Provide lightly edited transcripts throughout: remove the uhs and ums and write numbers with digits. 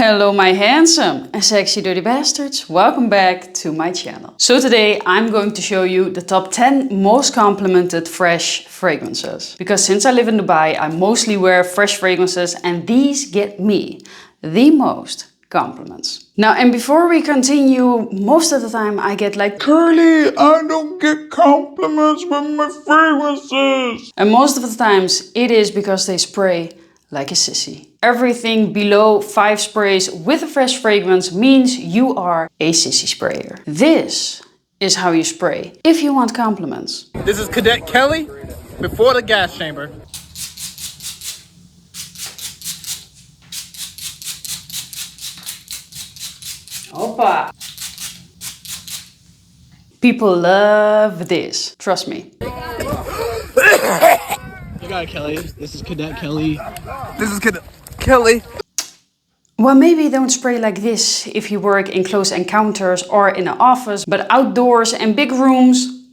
Hello my handsome and sexy dirty bastards, welcome back to my channel. So today I'm going to show you the top 10 most complimented fresh fragrances. Because since I live in Dubai, I mostly wear fresh fragrances and these get me the most compliments. Now, and before we continue, most of the time I get like, Curly, I don't get compliments with my fragrances. And most of the times it is because they spray like a sissy. Everything below 5 sprays with a fresh fragrance means you are a sissy sprayer. This is how you spray if you want compliments. This is Cadet Kelly before the gas chamber. Hoppa! People love this, trust me. You got it, Kelly. This is Cadet Kelly. This is Cadet Kelly. Well, maybe don't spray like this if you work in close encounters or in an office, but outdoors and big rooms,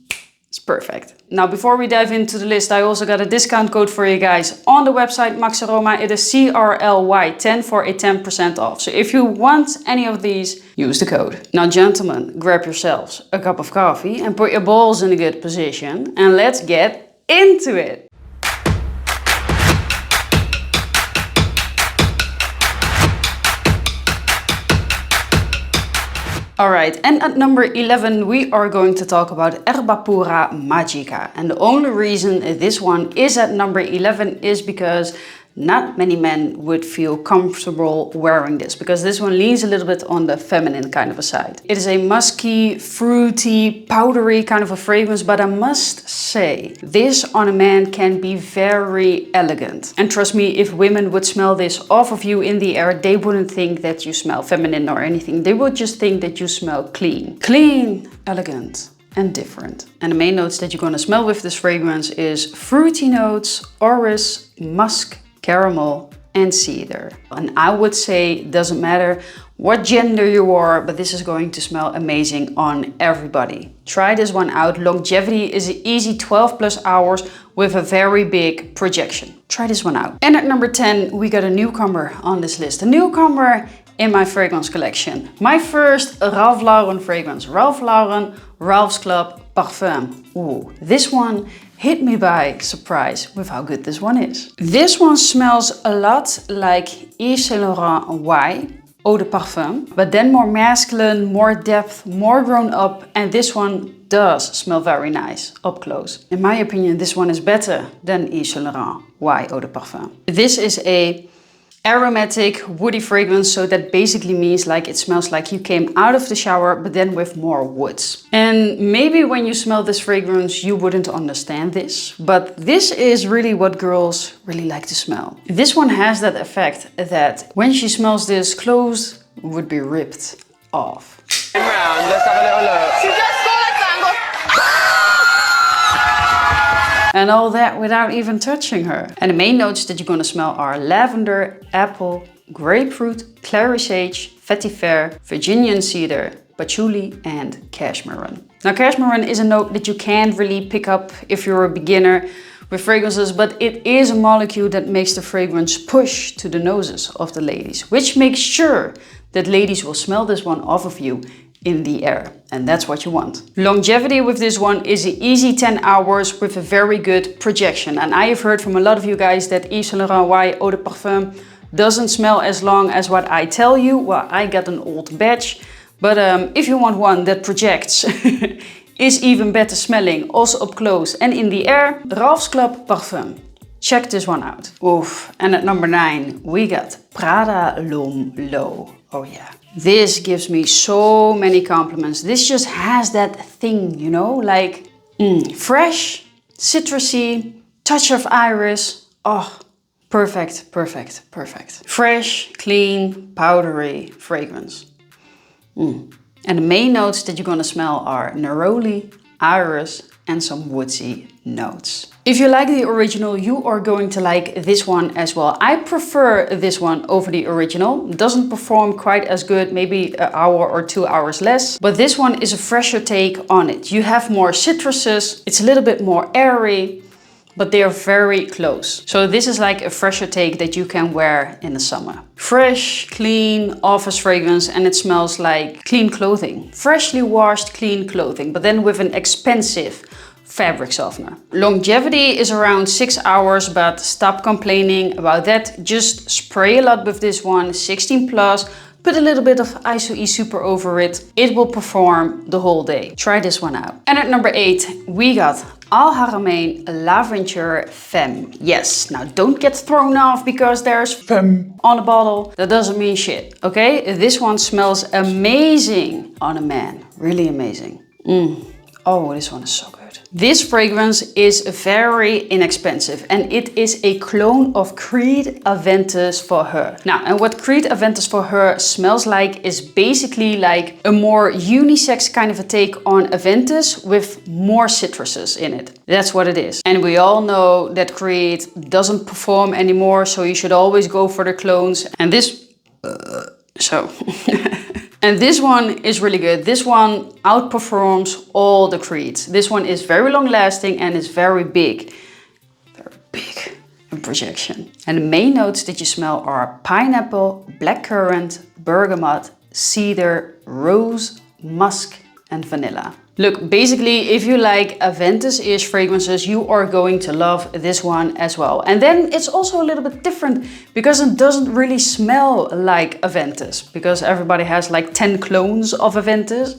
it's perfect. Now, before we dive into the list, I also got a discount code for you guys on the website Max Aroma. It is CRLY10 for a 10% off. So if you want any of these, use the code. Now, gentlemen, grab yourselves a cup of coffee and put your balls in a good position and let's get into it. Alright, and at number 11 we are going to talk about Erba Pura Magica. And the only reason this one is at number 11 is because not many men would feel comfortable wearing this, because this one leans a little bit on the feminine kind of a side. It is a musky, fruity, powdery kind of a fragrance, but I must say, this on a man can be very elegant. And trust me, if women would smell this off of you in the air, they wouldn't think that you smell feminine or anything. They would just think that you smell clean. Clean, elegant, and different. And the main notes that you're gonna smell with this fragrance is fruity notes, orris, musk, caramel and cedar. And I would say it doesn't matter what gender you are, but this is going to smell amazing on everybody. Try this one out. Longevity is an easy 12+ hours with a very big projection. Try this one out. And at number 10 we got a newcomer on this list. A newcomer in my fragrance collection. My first Ralph Lauren fragrance. Ralph Lauren Ralph's Club Parfum. Ooh, this one hit me by surprise with how good this one is. This one smells a lot like Yves Saint Laurent Y Eau de Parfum, but then more masculine, more depth, more grown up, and this one does smell very nice up close. In my opinion, this one is better than Yves Saint Laurent Y Eau de Parfum. This is a aromatic woody fragrance, so that basically means like it smells like you came out of the shower but then with more woods. And maybe when you smell this fragrance you wouldn't understand this, but this is really what girls really like to smell. This one has that effect that when she smells this, clothes would be ripped off. Let's have a little look. She just And all that without even touching her. And the main notes that you're gonna smell are lavender, apple, grapefruit, clary sage, vetiver, Virginian cedar, patchouli and cashmere. Now cashmere is a note that you can't really pick up if you're a beginner with fragrances, but it is a molecule that makes the fragrance push to the noses of the ladies, which makes sure that ladies will smell this one off of you in the air, and that's what you want. Longevity with this one is an easy 10 hours with a very good projection. And I have heard from a lot of you guys that Yves Saint Laurent Y Eau de Parfum doesn't smell as long as what I tell you. Well, I got an old batch, but if you want one that projects is even better smelling, also up close and in the air, Ralph's Club Parfum. Check this one out. Oof. And at number 9 we got Prada L'Homme Leau. Oh yeah. This gives me so many compliments. This just has that thing, you know, like fresh, citrusy, touch of iris. Oh, perfect, perfect, perfect. Fresh, clean, powdery fragrance. And the main notes that you're gonna smell are neroli, iris, and some woodsy notes. If you like the original, you are going to like this one as well. I prefer this one over the original. It doesn't perform quite as good, maybe an hour or 2 hours less, but this one is a fresher take on it. You have more citruses, it's a little bit more airy, but they are very close. So this is like a fresher take that you can wear in the summer. Fresh, clean office fragrance, and it smells like clean clothing. Freshly washed, clean clothing, but then with an expensive fabric softener. Longevity is around 6 hours, but stop complaining about that. Just spray a lot with this one, 16 plus. Put a little bit of ISO E Super over it. It will perform the whole day. Try this one out. And at number 8, we got Al Haramain L'Aventure Femme. Yes, now don't get thrown off because there's Femme on the bottle. That doesn't mean shit, okay? This one smells amazing on a man. Really amazing. Oh, this one is so good. This fragrance is very inexpensive and it is a clone of Creed Aventus for Her. Now, and what Creed Aventus for Her smells like is basically like a more unisex kind of a take on Aventus with more citruses in it. That's what it is. And we all know that Creed doesn't perform anymore, so you should always go for the clones. And this... And this one is really good. This one outperforms all the Creeds. This one is very long lasting and is very big. Very big in projection. And the main notes that you smell are pineapple, blackcurrant, bergamot, cedar, rose, musk, and vanilla. Look, basically, if you like Aventus-ish fragrances, you are going to love this one as well. And then it's also a little bit different because it doesn't really smell like Aventus, because everybody has like 10 clones of Aventus.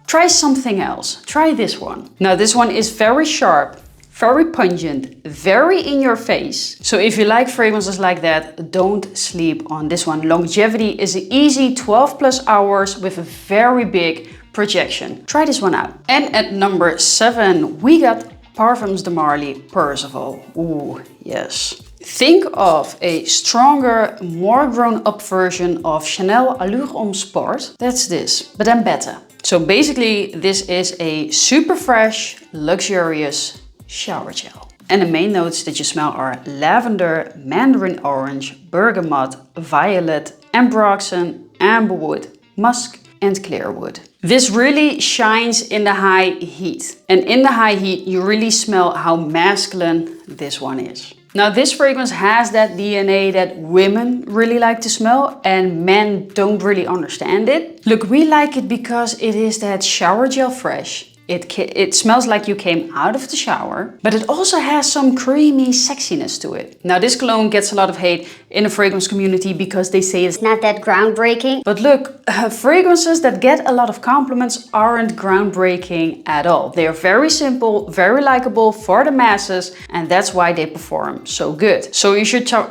Try something else. Try this one. Now, this one is very sharp, very pungent, very in your face. So if you like fragrances like that, don't sleep on this one. Longevity is an easy 12 plus hours with a very big projection. Try this one out. And at number 7, we got Parfums de Marly Percival. Ooh, yes. Think of a stronger, more grown-up version of Chanel Allure Homme Sport. That's this, but then better. So basically, this is a super fresh, luxurious shower gel. And the main notes that you smell are lavender, mandarin orange, bergamot, violet, ambroxan, amberwood, musk, and clearwood. This really shines in the high heat. And in the high heat, you really smell how masculine this one is. Now, this fragrance has that DNA that women really like to smell and men don't really understand it. Look, we like it because it is that shower gel fresh. It smells like you came out of the shower, but it also has some creamy sexiness to it. Now, this cologne gets a lot of hate in the fragrance community because they say it's not that groundbreaking. But look, fragrances that get a lot of compliments aren't groundbreaking at all. They are very simple, very likable for the masses, and that's why they perform so good. So you should try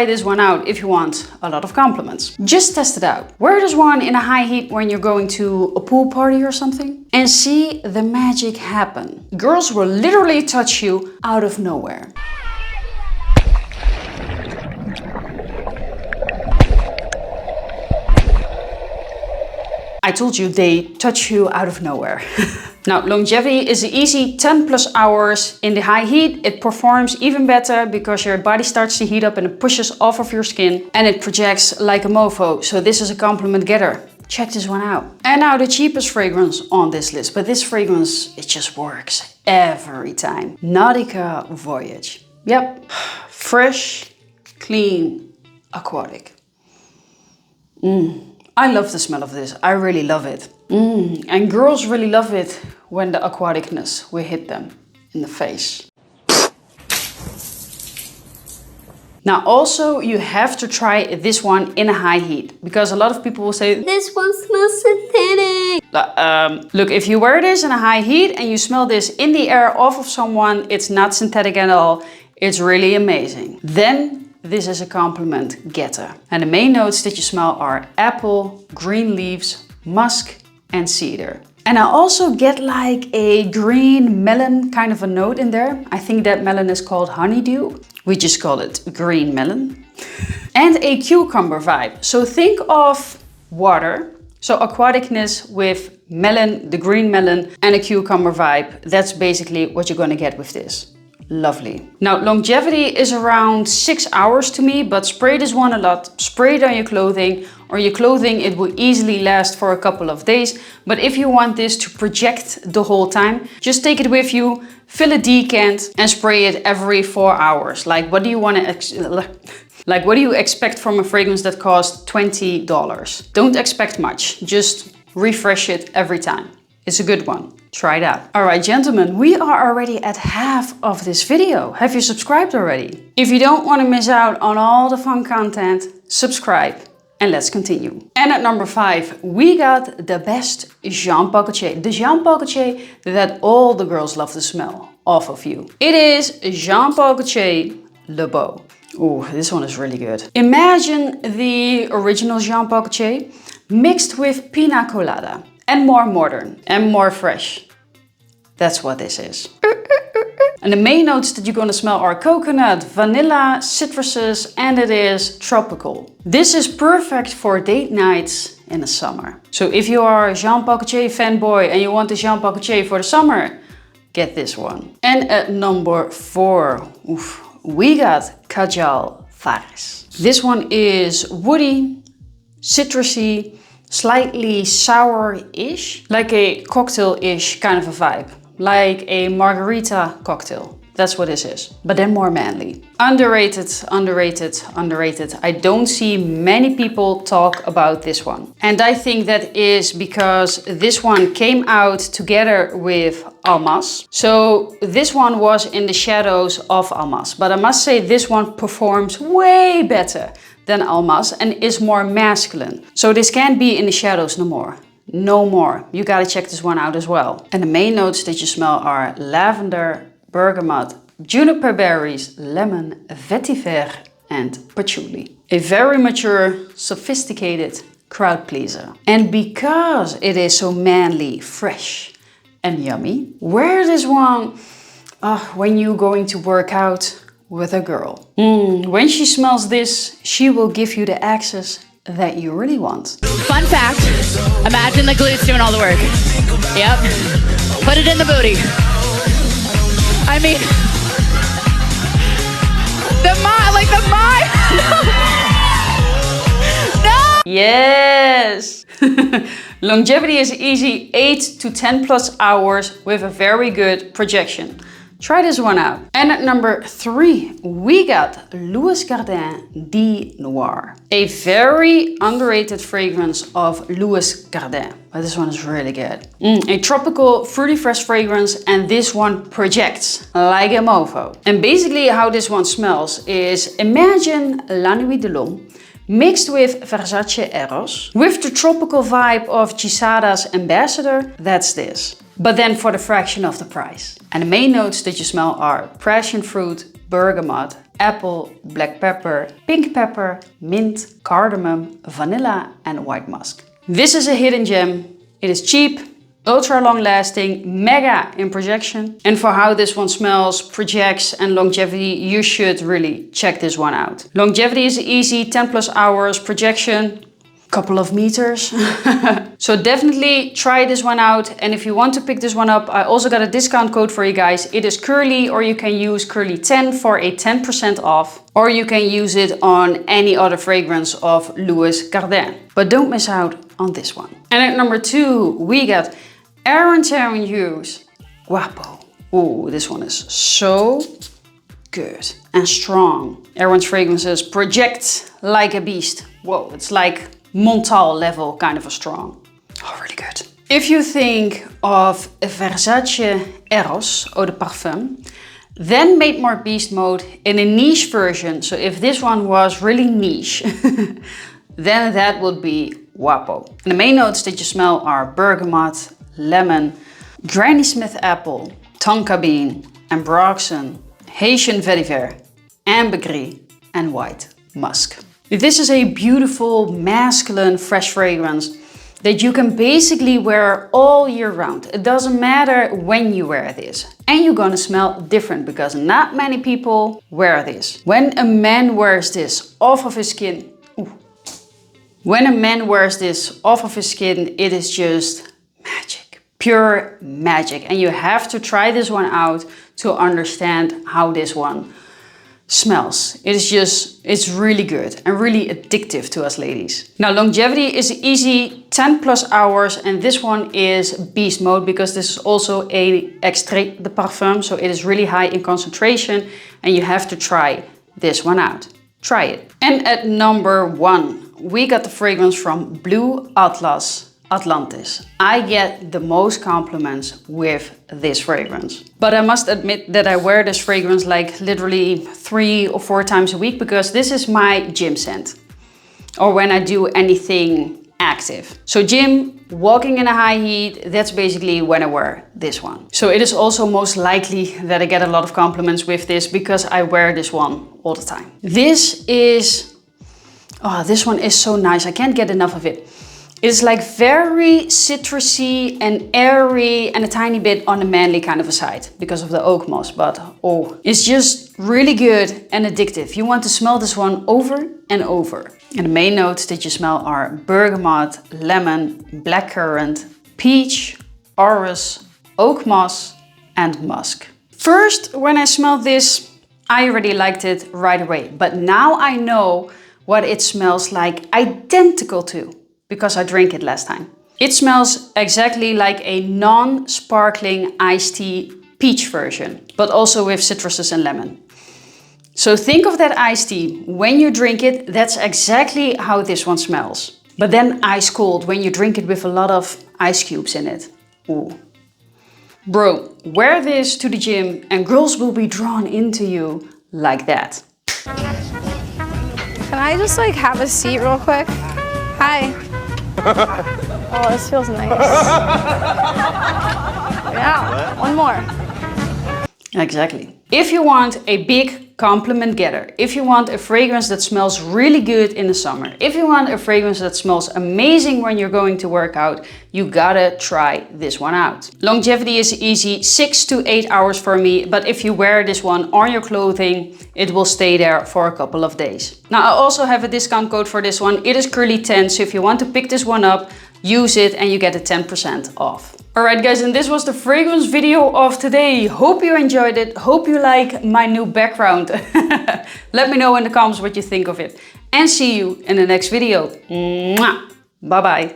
this one out if you want a lot of compliments. Just test it out. Wear this one in a high heat when you're going to a pool party or something and see the magic happen. Girls will literally touch you out of nowhere. I told you they touch you out of nowhere. Now, longevity is an easy 10 plus hours. In the high heat, it performs even better because your body starts to heat up and it pushes off of your skin and it projects like a mofo. So this is a compliment getter. Check this one out. And now the cheapest fragrance on this list, but this fragrance, it just works every time. Nautica Voyage. Yep, fresh, clean, aquatic. I love the smell of this. I really love it. And girls really love it when the aquaticness will hit them in the face. Now also you have to try this one in a high heat because a lot of people will say this one smells synthetic. Look, if you wear this in a high heat and you smell this in the air off of someone, it's not synthetic at all. It's really amazing. Then this is a compliment getter. And the main notes that you smell are apple, green leaves, musk, and cedar. And I also get like a green melon kind of a note in there. I think that melon is called honeydew. We just call it green melon. And a cucumber vibe. So think of water. So aquaticness with melon, the green melon, and a cucumber vibe. That's basically what you're gonna get with this. Lovely. Now, longevity is around 6 hours to me, but spray this one a lot. Spray it on your clothing. or your clothing, it will easily last for a couple of days. But if you want this to project the whole time, just take it with you, fill a decant and spray it every 4 hours. Like what do you want to like what do you expect from a fragrance that costs $20? Don't expect much, just refresh it every time. It's a good one. Try it out. Alright gentlemen, we are already at half of this video. Have you subscribed already? If you don't want to miss out on all the fun content, subscribe and let's continue. And at number 5, we got the best Jean Paul Gaultier. The Jean Paul Gaultier that all the girls love to smell off of you. It is Jean Paul Gaultier Le Beau. Oh, this one is really good. Imagine the original Jean Paul Gaultier mixed with pina colada. And more modern and more fresh. That's what this is. And the main notes that you're gonna smell are coconut, vanilla, citruses, and it is tropical. This is perfect for date nights in the summer. So if you are a Jean Paul Gaultier fanboy and you want the Jean Paul Gaultier for the summer, get this one. And at number 4, we got Kajal Faris. This one is woody, citrusy, slightly sour-ish, like a cocktail-ish kind of a vibe, like a margarita cocktail. That's what this is, but then more manly. Underrated, underrated, underrated. I don't see many people talk about this one. And I think that is because this one came out together with Almas. So this one was in the shadows of Almas, but I must say this one performs way better than Almas and is more masculine. So this can't be in the shadows no more. No more. You gotta check this one out as well. And the main notes that you smell are lavender, bergamot, juniper berries, lemon, vetiver and patchouli. A very mature, sophisticated crowd pleaser. And because it is so manly, fresh and yummy, wear this one when you're going to work out with a girl. When she smells this, she will give you the access that you really want. Fun fact, imagine the glutes doing all the work. Yep, put it in the booty. I mean, no! Yes! Longevity is easy, 8 to 10 plus hours with a very good projection. Try this one out. And at number 3, we got Louis Cardin Die Noir. A very underrated fragrance of Louis Cardin. But this one is really good. A tropical, fruity fresh fragrance, and this one projects like a mofo. And basically how this one smells is, imagine La Nuit de l'Homme mixed with Versace Eros, with the tropical vibe of Gisada's Ambassador. That's this. But then for the fraction of the price. And the main notes that you smell are passion fruit, bergamot, apple, black pepper, pink pepper, mint, cardamom, vanilla and white musk. This is a hidden gem. It is cheap, ultra long lasting, mega in projection. And for how this one smells, projects and longevity, you should really check this one out. Longevity is easy, 10 plus hours, projection, couple of meters. So definitely try this one out. And if you want to pick this one up, I also got a discount code for you guys. It is Curly, or you can use Curly10 for a 10% off, or you can use it on any other fragrance of Louis Cardin. But don't miss out on this one. And at number 2, we got ATH Guapo. Oh, this one is so good and strong. Aaron's fragrances project like a beast. Whoa, it's like Montal level kind of a strong. Oh, really good. If you think of Versace Eros Eau de Parfum, then made more beast mode in a niche version. So if this one was really niche, then that would be Guapo. And the main notes that you smell are bergamot, lemon, Granny Smith apple, tonka bean, ambroxan, Haitian vetiver, ambergris and white musk. This is a beautiful, masculine, fresh fragrance that you can basically wear all year round. It doesn't matter when you wear this. And you're gonna smell different because not many people wear this. When a man wears this off of his skin, when a man wears this off of his skin, it is just magic, pure magic. And you have to try this one out to understand how this one smells. It's really good and really addictive to us ladies. Now longevity is easy, 10 plus hours, and this one is beast mode because this is also a extrait de parfum, so it is really high in concentration and you have to try this one out. Try it. And at number 1, we got the fragrance from Blu Atlas Atlantis. I get the most compliments with this fragrance. But I must admit that I wear this fragrance like literally 3 or 4 times a week because this is my gym scent. Or when I do anything active. So gym, walking in a high heat, that's basically when I wear this one. So it is also most likely that I get a lot of compliments with this because I wear this one all the time. This one is so nice. I can't get enough of it. It's like very citrusy and airy and a tiny bit on the manly kind of a side because of the oak moss, but oh, it's just really good and addictive. You want to smell this one over and over. And the main notes that you smell are bergamot, lemon, blackcurrant, peach, orris, oak moss and musk. First, when I smelled this, I already liked it right away, but now I know what it smells like identical to, because I drank it last time. It smells exactly like a non-sparkling iced tea peach version, but also with citruses and lemon. So think of that iced tea. When you drink it, that's exactly how this one smells. But then ice cold when you drink it with a lot of ice cubes in it. Ooh. Bro, wear this to the gym and girls will be drawn into you like that. Can I just like have a seat real quick? Hi. Oh, this feels nice. Yeah, one more. Exactly. If you want a big compliment getter, if you want a fragrance that smells really good in the summer, if you want a fragrance that smells amazing when you're going to work out, you gotta try this one out. Longevity is easy, 6 to 8 hours for me, but if you wear this one on your clothing, it will stay there for a couple of days. Now I also have a discount code for this one. It is Curly10, so if you want to pick this one up, use it and you get a 10% off. Alright guys, and this was the fragrance video of today. Hope you enjoyed it. Hope you like my new background. Let me know in the comments what you think of it. And see you in the next video. Mwah! Bye bye.